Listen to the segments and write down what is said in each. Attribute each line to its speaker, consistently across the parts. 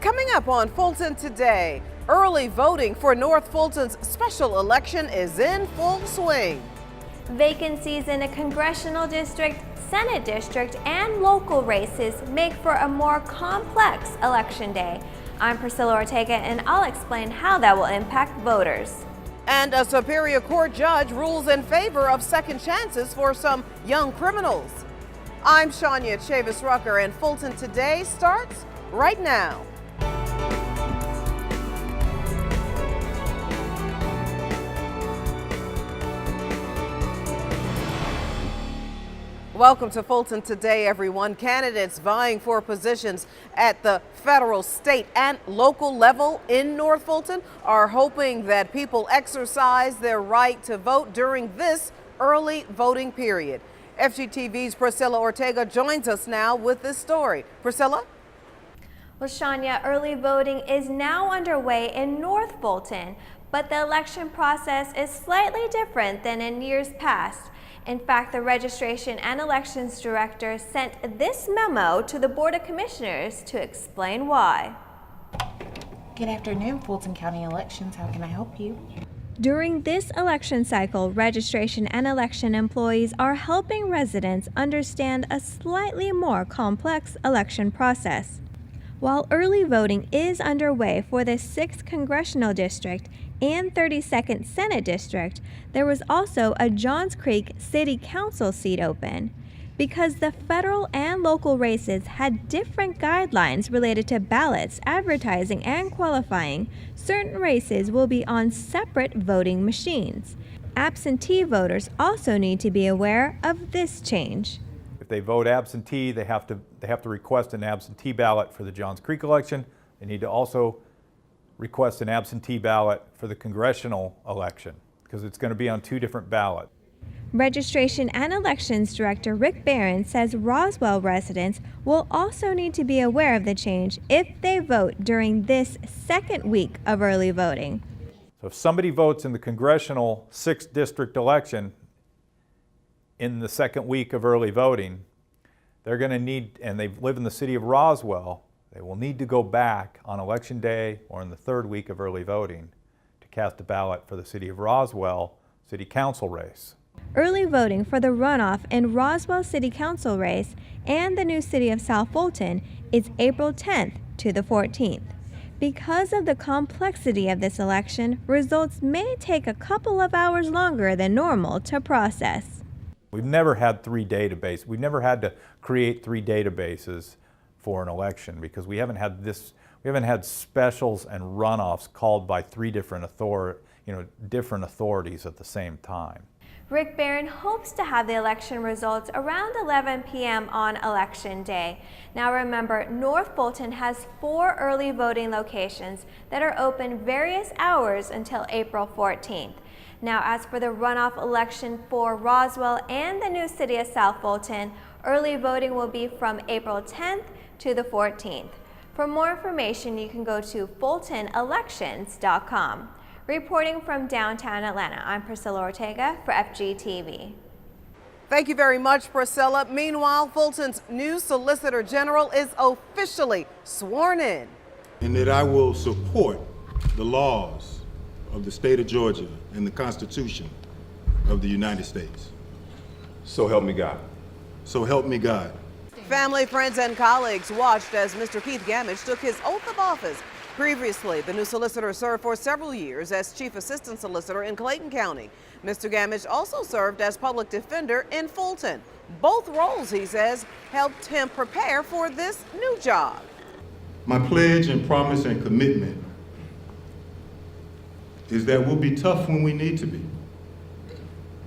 Speaker 1: Coming up on Fulton Today, early voting for North Fulton's special election is in full swing.
Speaker 2: Vacancies in a congressional district, Senate district, and local races make for a more complex election day. I'm Priscilla Ortega, and I'll explain how that will impact voters.
Speaker 1: And a Superior Court judge rules in favor of second chances for some young criminals. I'm Shania Chavis-Rucker, and Fulton Today starts right now. Welcome to Fulton Today, everyone. Candidates vying for positions at the federal, state, and local level in North Fulton are hoping that people exercise their right to vote during this early voting period. FGTV's Priscilla Ortega joins us now with this story. Priscilla?
Speaker 2: Well, Shania, early voting is now underway in North Fulton, but the election process is slightly different than in years past. In fact, the Registration and Elections Director sent this memo to the Board of Commissioners to explain why.
Speaker 3: Good afternoon, Fulton County Elections. How can I help you?
Speaker 2: During this election cycle, registration and election employees are helping residents understand a slightly more complex election process. While early voting is underway for the 6th Congressional District and 32nd Senate District, there was also a Johns Creek City Council seat open. Because the federal and local races had different guidelines related to ballots, advertising, and qualifying, certain races will be on separate voting machines. Absentee voters also need to be aware of this change.
Speaker 4: If they vote absentee, they have to request an absentee ballot for the Johns Creek election. They need to also request an absentee ballot for the congressional election because it's going to be on 2 different ballots.
Speaker 2: Registration and Elections Director Rick Barron says Roswell residents will also need to be aware of the change if they vote during this second week of early voting.
Speaker 4: So if somebody votes in the congressional 6th district election in the second week of early voting, they're going to need, and they live in the city of Roswell, they will need to go back on election day or in the 3rd week of early voting to cast a ballot for the city of Roswell City Council race.
Speaker 2: Early voting for the runoff in Roswell City Council race and the new city of South Fulton is April 10th to the 14th. Because of the complexity of this election, results may take a couple of hours longer than normal to process.
Speaker 4: We've never had 3 databases. We've never had to create 3 databases for an election because we haven't had specials and runoffs called by 3 different authorities at the same time.
Speaker 2: Rick Barron hopes to have the election results around 11 p.m. on Election Day. Now remember, North Fulton has 4 early voting locations that are open various hours until April 14th. Now, as for the runoff election for Roswell and the new city of South Fulton, early voting will be from April 10th to the 14th. For more information, you can go to fultonelections.com. Reporting from downtown Atlanta, I'm Priscilla Ortega for FGTV.
Speaker 1: Thank you very much, Priscilla. Meanwhile, Fulton's new Solicitor General is officially sworn in.
Speaker 5: And that I will support the laws of the state of Georgia and the Constitution of the United States.
Speaker 6: So help me God.
Speaker 5: So help me God.
Speaker 1: Family, friends, and colleagues watched as Mr. Keith Gamage took his oath of office. Previously, the new solicitor served for several years as Chief Assistant Solicitor in Clayton County. Mr. Gamage also served as Public Defender in Fulton. Both roles, he says, helped him prepare for this new job.
Speaker 5: My pledge and promise and commitment is that we'll be tough when we need to be.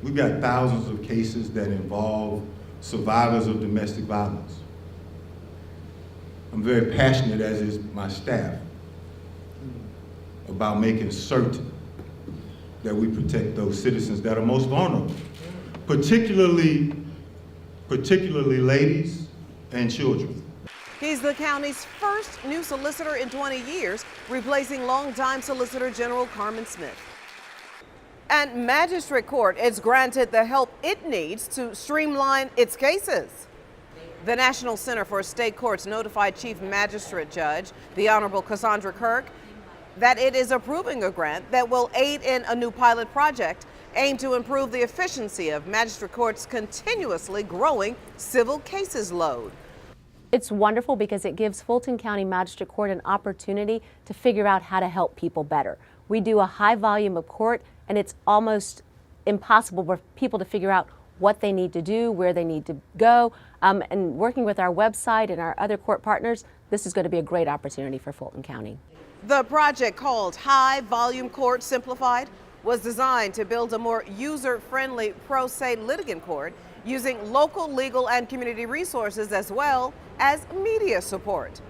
Speaker 5: We've got thousands of cases that involve survivors of domestic violence. I'm very passionate, as is my staff, about making certain that we protect those citizens that are most vulnerable, particularly ladies and children.
Speaker 1: He's the county's first new solicitor in 20 years, replacing longtime Solicitor General Carmen Smith. And Magistrate Court is granted the help it needs to streamline its cases. The National Center for State Courts notified Chief Magistrate Judge, the Honorable Cassandra Kirk, that it is approving a grant that will aid in a new pilot project aimed to improve the efficiency of Magistrate Court's continuously growing civil cases load.
Speaker 7: It's wonderful because it gives Fulton County Magistrate Court an opportunity to figure out how to help people better. We do a high volume of court, and it's almost impossible for people to figure out what they need to do, where they need to go. And working with our website and our other court partners, this is going to be a great opportunity for Fulton County.
Speaker 1: The project, called High Volume Court Simplified, was designed to build a more user-friendly pro se litigant court using local legal and community resources as well as media support.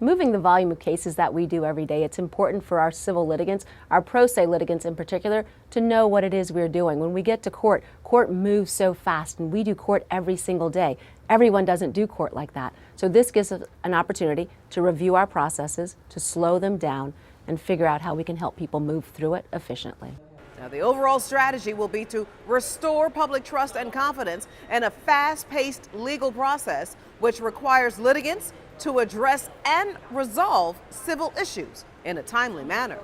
Speaker 7: Moving the volume of cases that we do every day, it's important for our civil litigants, our pro se litigants in particular, to know what it is we're doing. When we get to court, court moves so fast, and we do court every single day. Everyone doesn't do court like that. So this gives us an opportunity to review our processes, to slow them down, and figure out how we can help people move through it efficiently.
Speaker 1: Now, the overall strategy will be to restore public trust and confidence in a fast-paced legal process, which requires litigants to address and resolve civil issues in a timely manner.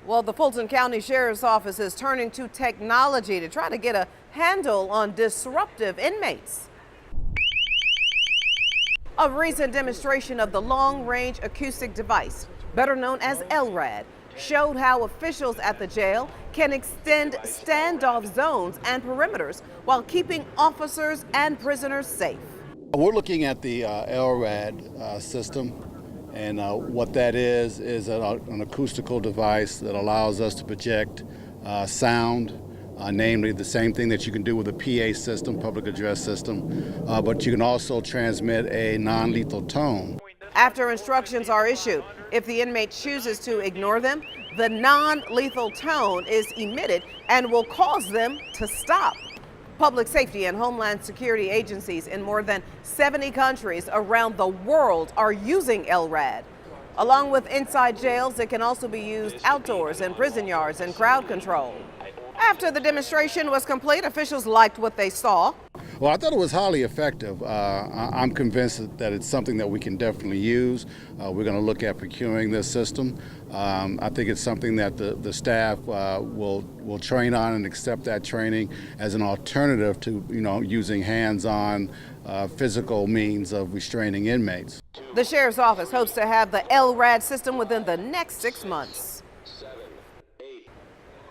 Speaker 1: Well, the Fulton County Sheriff's Office is turning to technology to try to get a handle on disruptive inmates. A recent demonstration of the long-range acoustic device, better known as LRAD, showed how officials at the jail can extend standoff zones and perimeters while keeping officers and prisoners safe.
Speaker 8: We're looking at the LRAD system, and what that is an acoustical device that allows us to project sound, namely the same thing that you can do with a PA system, public address system, but you can also transmit a non-lethal tone.
Speaker 1: After instructions are issued, if the inmate chooses to ignore them, the non-lethal tone is emitted and will cause them to stop. Public safety and homeland security agencies in more than 70 countries around the world are using LRAD. Along with inside jails, it can also be used outdoors in prison yards and crowd control. After the demonstration was complete, officials liked what they saw.
Speaker 8: Well, I thought it was highly effective. I'm convinced that it's something that we can definitely use. We're going to look at procuring this system. I think it's something that the staff will train on and accept that training as an alternative to, using hands-on physical means of restraining inmates.
Speaker 1: The Sheriff's Office hopes to have the LRAD system within the next 6 months.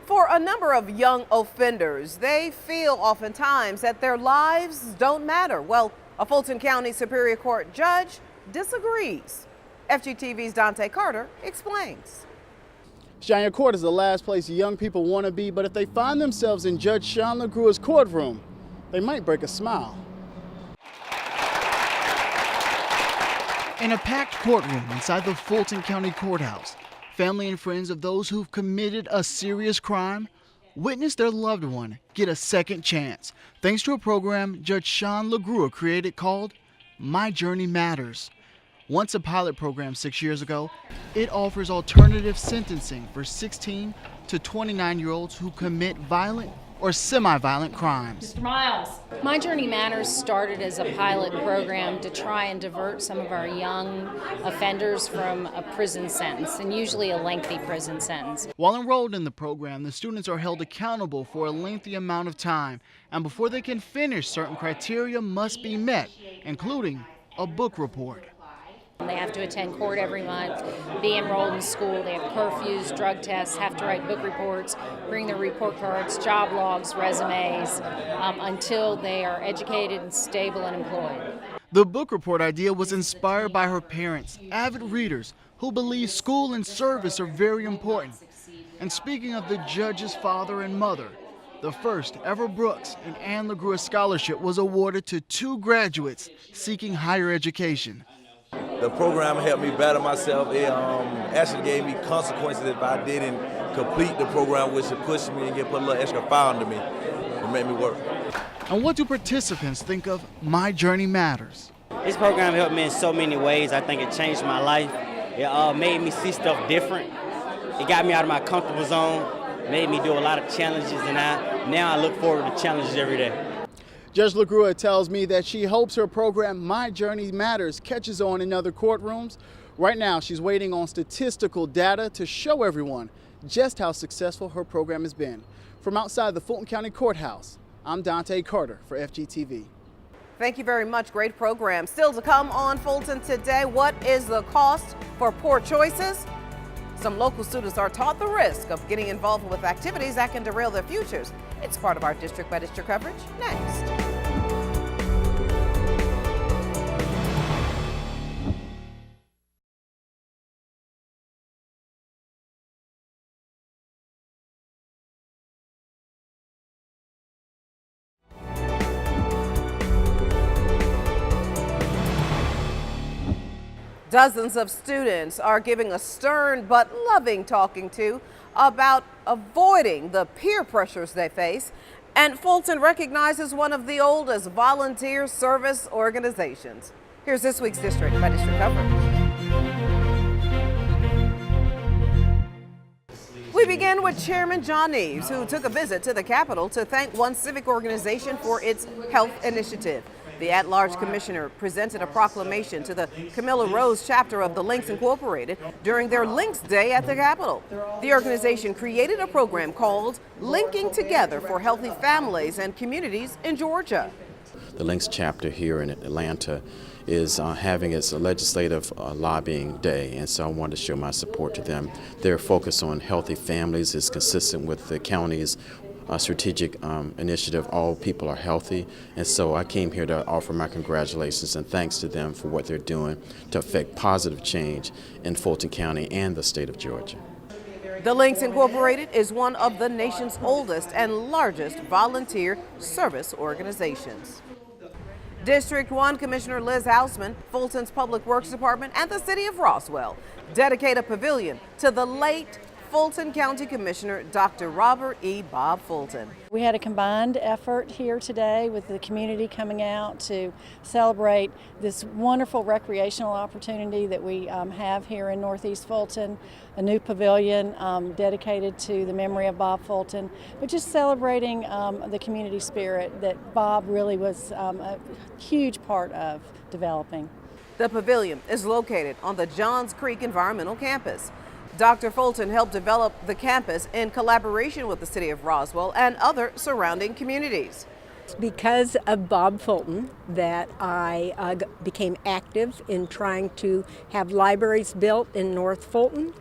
Speaker 1: For a number of young offenders, they feel oftentimes that their lives don't matter. Well, a Fulton County Superior Court judge disagrees. FGTV's Dante Carter explains.
Speaker 9: Shania Court is the last place young people want to be, but if they find themselves in Judge Sean LaGrua's courtroom, they might break a smile.
Speaker 10: In a packed courtroom inside the Fulton County Courthouse, family and friends of those who've committed a serious crime witness their loved one get a second chance thanks to a program Judge Sean LaGrua created called My Journey Matters. Once a pilot program 6 years ago, it offers alternative sentencing for 16 to 29-year-olds who commit violent or semi-violent crimes.
Speaker 11: Mr. Miles. My Journey Matters started as a pilot program to try and divert some of our young offenders from a prison sentence, and usually a lengthy prison sentence.
Speaker 10: While enrolled in the program, the students are held accountable for a lengthy amount of time, and before they can finish, certain criteria must be met, including a book report.
Speaker 11: They have to attend court every month, be enrolled in school, they have curfews, drug tests, have to write book reports, bring their report cards, job logs, resumes, until they are educated and stable and employed.
Speaker 10: The book report idea was inspired by her parents, avid readers, who believe school and service are very important. And speaking of the judge's father and mother, the first ever Brooks and Ann LaGrua Scholarship was awarded to 2 graduates seeking higher education.
Speaker 12: The program helped me better myself. It actually gave me consequences if I didn't complete the program, which would push me and put a little extra fire under me and make me work.
Speaker 10: And what do participants think of My Journey Matters?
Speaker 13: This program helped me in so many ways. I think it changed my life. It made me see stuff different. It got me out of my comfortable zone, made me do a lot of challenges, and now I look forward to challenges every day.
Speaker 9: Judge LaGrua tells me that she hopes her program, My Journey Matters, catches on in other courtrooms. Right now, she's waiting on statistical data to show everyone just how successful her program has been. From outside the Fulton County Courthouse, I'm Dante Carter for FGTV.
Speaker 1: Thank you very much. Great program. Still to come on Fulton Today, what is the cost for poor choices? Some local students are taught the risk of getting involved with activities that can derail their futures. It's part of our district by district coverage next. Dozens of students are giving a stern but loving talking to about avoiding the peer pressures they face, and Fulton recognizes one of the oldest volunteer service organizations. Here's this week's district by district coverage. We begin with Chairman John Eves, who took a visit to the Capitol to thank one civic organization for its health initiative. The at-large commissioner presented a proclamation to the Camilla Rose chapter of the Links Incorporated during their Links Day at the Capitol. The organization created a program called Linking Together for Healthy Families and Communities in Georgia.
Speaker 14: The Links chapter here in Atlanta is having its legislative lobbying day, and so I wanted to show my support to them. Their focus on healthy families is consistent with the county's strategic initiative, All People Are Healthy, and so I came here to offer my congratulations and thanks to them for what they're doing to affect positive change in Fulton County and the state of Georgia.
Speaker 1: The Links Incorporated is one of the nation's oldest and largest volunteer service organizations. District 1 Commissioner Liz Hausman, Fulton's Public Works Department, and the City of Roswell dedicate a pavilion to the late Fulton County Commissioner Dr. Robert E. Bob Fulton.
Speaker 15: We had a combined effort here today with the community coming out to celebrate this wonderful recreational opportunity that we have here in Northeast Fulton, a new pavilion dedicated to the memory of Bob Fulton, but just celebrating the community spirit that Bob really was a huge part of developing.
Speaker 1: The pavilion is located on the Johns Creek Environmental Campus. Dr. Fulton helped develop the campus in collaboration with the City of Roswell and other surrounding communities.
Speaker 16: It's because of Bob Fulton that I became active in trying to have libraries built in North Fulton.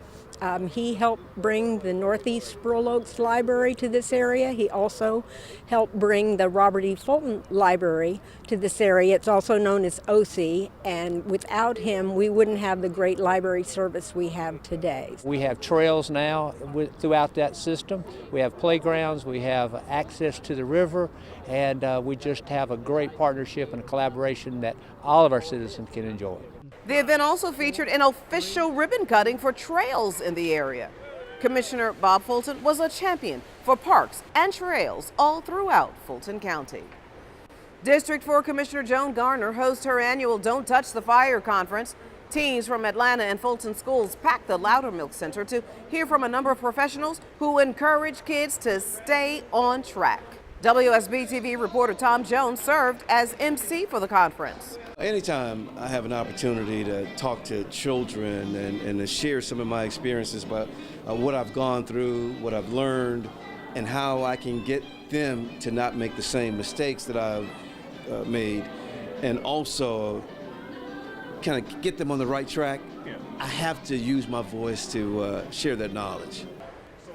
Speaker 16: He helped bring the Northeast Sproul Oaks Library to this area. He also helped bring the Robert E. Fulton Library to this area. It's also known as OC, and without him, we wouldn't have the great library service we have today.
Speaker 17: We have trails now throughout that system. We have playgrounds, we have access to the river, and we just have a great partnership and a collaboration that all of our citizens can enjoy.
Speaker 1: The event also featured an official ribbon cutting for trails in the area. Commissioner Bob Fulton was a champion for parks and trails all throughout Fulton County. District 4 Commissioner Joan Garner hosts her annual Don't Touch the Fire conference. Teens from Atlanta and Fulton schools packed the Loudermilk Center to hear from a number of professionals who encourage kids to stay on track. WSB-TV reporter Tom Jones served as MC for the conference.
Speaker 18: Anytime I have an opportunity to talk to children and to share some of my experiences about what I've gone through, what I've learned, and how I can get them to not make the same mistakes that I've made, and also kind of get them on the right track, I have to use my voice to share that knowledge.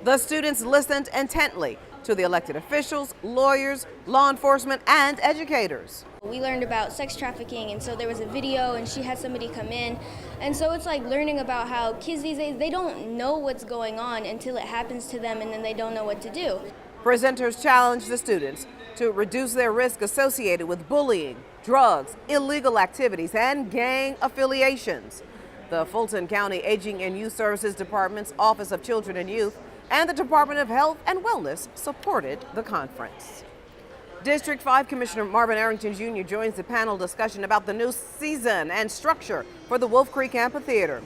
Speaker 1: The students listened intently to the elected officials, lawyers, law enforcement, and educators.
Speaker 19: We learned about sex trafficking, and so there was a video and she had somebody come in, and so it's like learning about how kids these days, they don't know what's going on until it happens to them, and then they don't know what to do.
Speaker 1: Presenters challenged the students to reduce their risk associated with bullying, drugs, illegal activities, and gang affiliations. The Fulton County Aging and Youth Services Department's Office of Children and Youth and the Department of Health and Wellness supported the conference. District 5 Commissioner Marvin Arrington Jr. joins the panel discussion about the new season and structure for the Wolf Creek Amphitheater.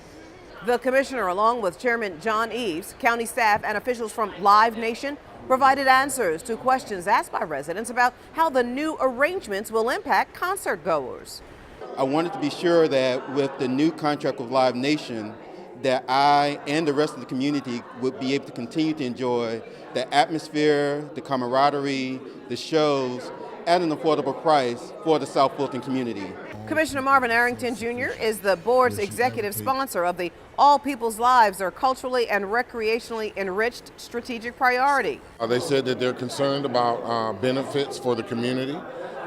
Speaker 1: The commissioner, along with Chairman John Eves, county staff, and officials from Live Nation, provided answers to questions asked by residents about how the new arrangements will impact concert goers.
Speaker 20: I wanted to be sure that with the new contract with Live Nation, that I and the rest of the community would be able to continue to enjoy the atmosphere, the camaraderie, the shows at an affordable price for the South Fulton community.
Speaker 1: Commissioner Marvin Arrington Jr. is the board's executive sponsor of the All People's Lives Are Culturally and Recreationally Enriched strategic priority.
Speaker 21: They said that they're concerned about benefits for the community.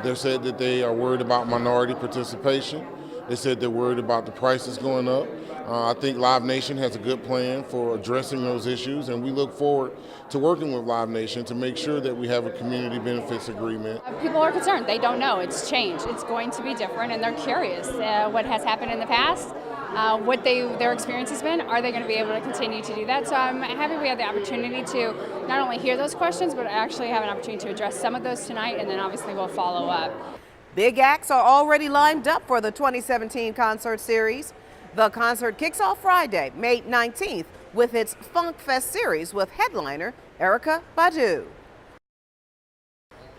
Speaker 21: They said that they are worried about minority participation. They said they're worried about the prices going up. I think Live Nation has a good plan for addressing those issues, and we look forward to working with Live Nation to make sure that we have a community benefits agreement.
Speaker 22: People are concerned. They don't know. It's changed. It's going to be different, and they're curious what has happened in the past, what their experience has been. Are they going to be able to continue to do that? So I'm happy we have the opportunity to not only hear those questions, but actually have an opportunity to address some of those tonight, and then obviously we'll follow up.
Speaker 1: Big acts are already lined up for the 2017 concert series. The concert kicks off Friday, May 19th, with its Funk Fest series with headliner Erykah Badu.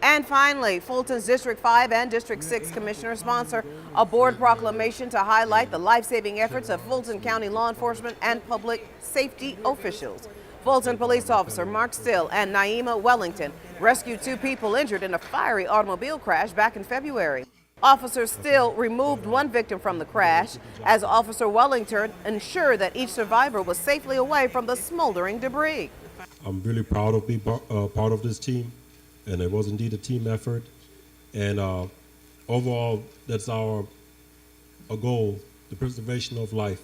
Speaker 1: And finally, Fulton's District 5 and District 6 commissioners sponsor a board proclamation to highlight the life-saving efforts of Fulton County law enforcement and public safety officials. Fulton police officer Mark Still and Naima Wellington rescued 2 people injured in a fiery automobile crash back in February. Officer Still removed 1 victim from the crash as Officer Wellington ensured that each survivor was safely away from the smoldering debris.
Speaker 23: I'm really proud of being part of this team, and it was indeed a team effort. And overall, that's our goal, the preservation of life.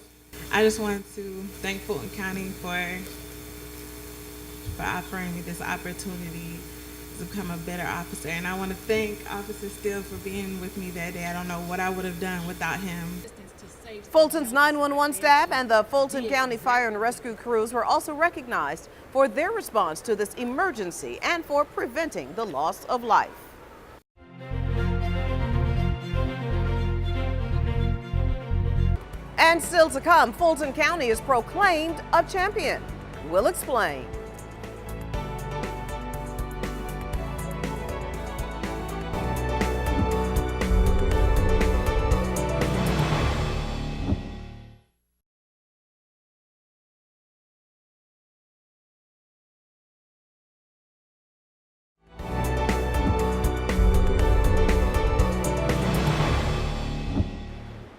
Speaker 24: I just wanted to thank Fulton County for offering me this opportunity to become a better officer, and I want to thank Officer Still for being with me that day. I don't know what I would have done without him.
Speaker 1: Fulton's 911 staff and the Fulton County Fire and Rescue crews were also recognized for their response to this emergency and for preventing the loss of life. And still to come, Fulton County is proclaimed a champion. We'll explain.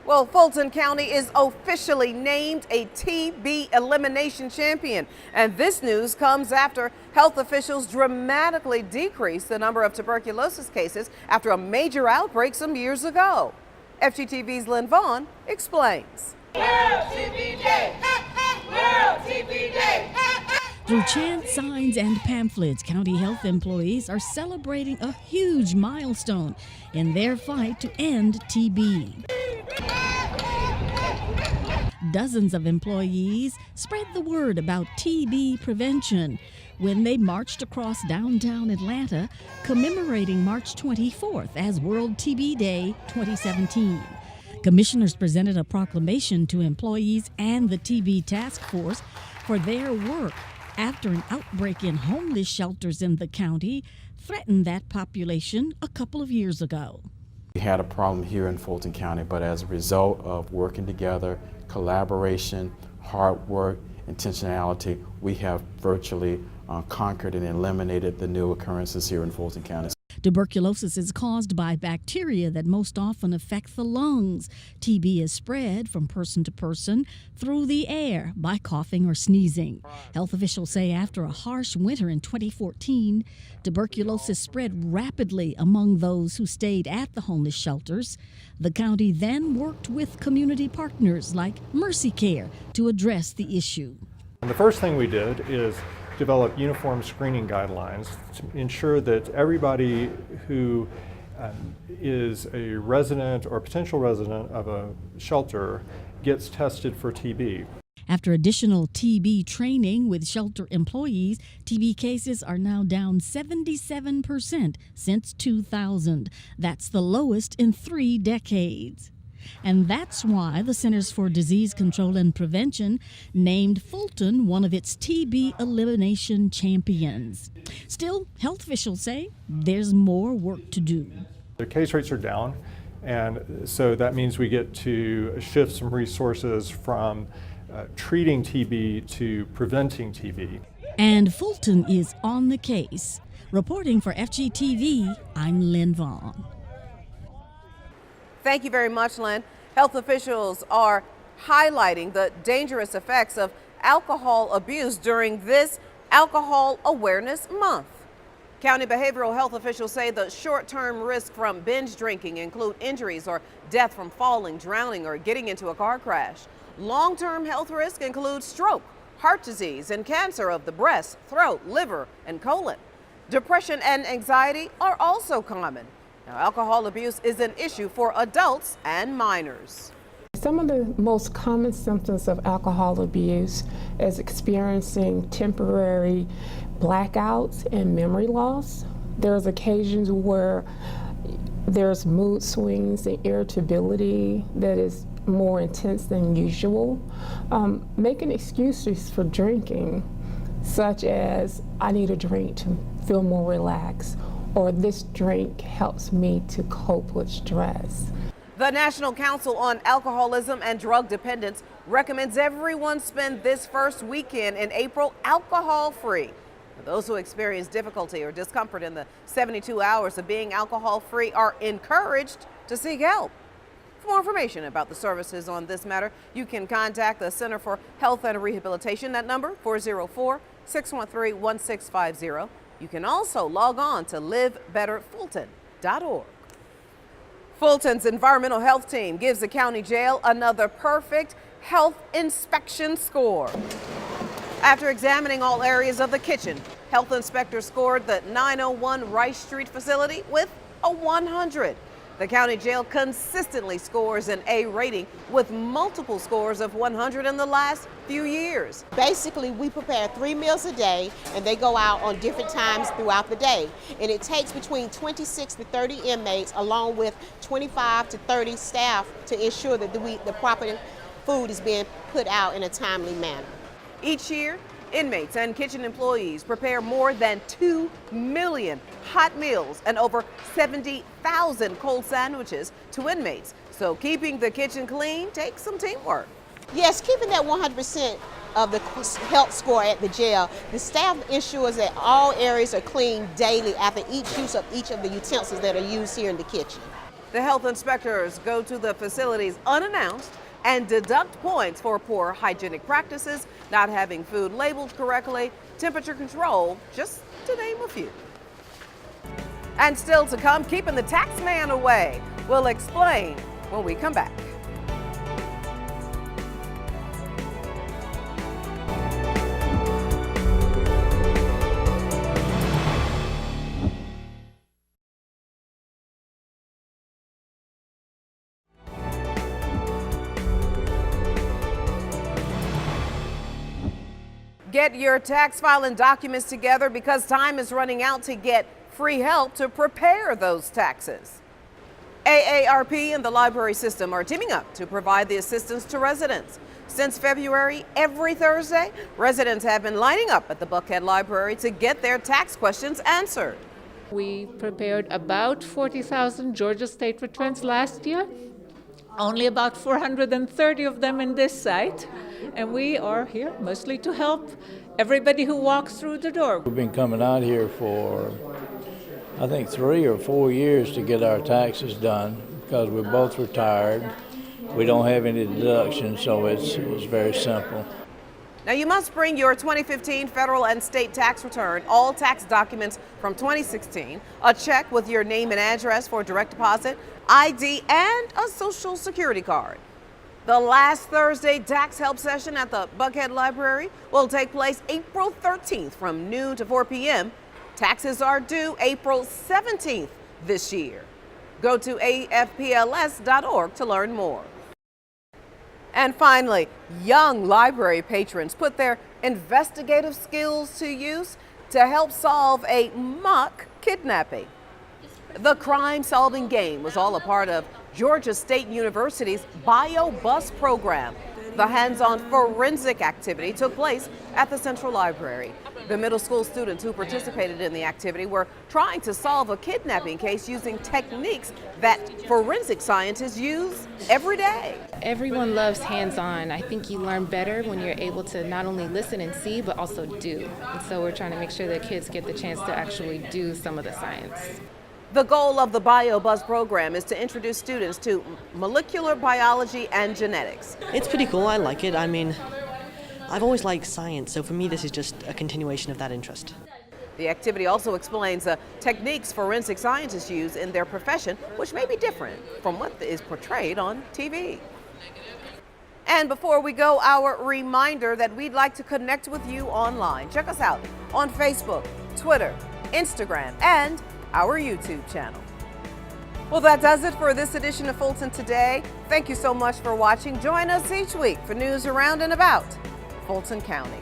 Speaker 1: Well, Fulton County is officially named a TB elimination champion. And this news comes after health officials dramatically decreased the number of tuberculosis cases after a major outbreak some years ago. FGTV's Lynn Vaughn explains.
Speaker 25: World TB Day! World TB Day!
Speaker 26: Through chants, signs, and pamphlets, county health employees are celebrating a huge milestone in their fight to end TB. Dozens of employees spread the word about TB prevention when they marched across downtown Atlanta, commemorating March 24th as World TB Day 2017. Commissioners presented a proclamation to employees and the TB task force for their work after an outbreak in homeless shelters in the county threatened that population a couple of years ago.
Speaker 14: We had a problem here in Fulton County, but as a result of working together, collaboration, hard work, intentionality, we have virtually conquered and eliminated the new occurrences here in Fulton County.
Speaker 26: Tuberculosis is caused by bacteria that most often affect the lungs. TB is spread from person to person through the air by coughing or sneezing. Health officials say after a harsh winter in 2014, tuberculosis spread rapidly among those who stayed at the homeless shelters. The county then worked with community partners like Mercy Care to address the issue.
Speaker 27: And the first thing we did is develop uniform screening guidelines to ensure that everybody who is a resident or potential resident of a shelter gets tested for TB.
Speaker 26: After additional TB training with shelter employees, TB cases are now down 77% since 2000. That's the lowest in 3 decades. And that's why the Centers for Disease Control and Prevention named Fulton one of its TB elimination champions. Still, health officials say there's more work to do.
Speaker 27: The case rates are down, and so that means we get to shift some resources from treating TB to preventing TB.
Speaker 26: And Fulton is on the case. Reporting for FGTV, I'm Lynn Vaughn.
Speaker 1: Thank you very much, Lynn. Health officials are highlighting the dangerous effects of alcohol abuse during this Alcohol Awareness Month. County behavioral health officials say the short-term risk from binge drinking include injuries or death from falling, drowning, or getting into a car crash. Long-term health risk includes stroke, heart disease, and cancer of the breast, throat, liver, and colon. Depression and anxiety are also common. Now, alcohol abuse is an issue for adults and minors.
Speaker 2: Some of the most common symptoms of alcohol abuse is experiencing temporary blackouts and memory loss. There's occasions where there's mood swings and irritability that is more intense than usual. Making excuses for drinking, such as, I need a drink to feel more relaxed, or this drink helps me to cope with stress.
Speaker 1: The National Council on Alcoholism and Drug Dependence recommends everyone spend this first weekend in April alcohol-free. Those who experience difficulty or discomfort in the 72 hours of being alcohol-free are encouraged to seek help. For more information about the services on this matter, you can contact the Center for Health and Rehabilitation. That number, 404-613-1650. You can also log on to livebetterfulton.org. Fulton's environmental health team gives the county jail another perfect health inspection score. After examining all areas of the kitchen, health inspectors scored the 901 Rice Street facility with a 100. The county jail consistently scores an A rating with multiple scores of 100 in the last few years.
Speaker 3: Basically, we prepare 3 meals a day, and they go out on different times throughout the day. And it takes between 26 to 30 inmates along with 25 to 30 staff to ensure that the proper food is being put out in a timely manner.
Speaker 1: Each year, inmates and kitchen employees prepare more than 2 million hot meals and over 70,000 cold sandwiches to inmates. So keeping the kitchen clean takes some teamwork.
Speaker 3: Yes, keeping that 100% of the health score at the jail, the staff ensures that all areas are cleaned daily after each use of each of the utensils that are used here in the kitchen.
Speaker 1: The health inspectors go to the facilities unannounced and deduct points for poor hygienic practices, not having food labeled correctly, temperature control, just to name a few. And still to come, keeping the tax man away. We'll explain when we come back. Get your tax filing documents together because time is running out to get free help to prepare those taxes. AARP and the library system are teaming up to provide the assistance to residents. Since February, every Thursday, residents have been lining up at the Buckhead Library to get their tax questions answered.
Speaker 4: We prepared about 40,000 Georgia state returns last year, only about 430 of them in this site. And we are here mostly to help everybody who walks through the door.
Speaker 5: We've been coming out here for, I think, 3 or 4 years to get our taxes done because we're both retired. We don't have any deductions, so it's very simple.
Speaker 1: Now, you must bring your 2015 federal and state tax return, all tax documents from 2016, a check with your name and address for direct deposit, ID, and a social security card. The last Thursday tax help session at the Buckhead Library will take place April 13th from noon to 4 p.m. Taxes are due April 17th this year. Go to afpls.org to learn more. And finally, young library patrons put their investigative skills to use to help solve a mock kidnapping. The crime-solving game was all a part of Georgia State University's BioBus program. The hands-on forensic activity took place at the Central Library. The middle school students who participated in the activity were trying to solve a kidnapping case using techniques that forensic scientists use every day.
Speaker 6: Everyone loves hands-on. I think you learn better when you're able to not only listen and see, but also do. And so we're trying to make sure that kids get the chance to actually do some of the science.
Speaker 1: The goal of the BioBus program is to introduce students to molecular biology and genetics.
Speaker 7: It's pretty cool. I like it. I mean, I've always liked science, so for me this is just a continuation of that interest.
Speaker 1: The activity also explains the techniques forensic scientists use in their profession, which may be different from what is portrayed on TV. And before we go, our reminder that we'd like to connect with you online. Check us out on Facebook, Twitter, Instagram, and our YouTube channel. Well, that does it for this edition of Fulton Today. Thank you so much for watching. Join us each week for news around and about Fulton County.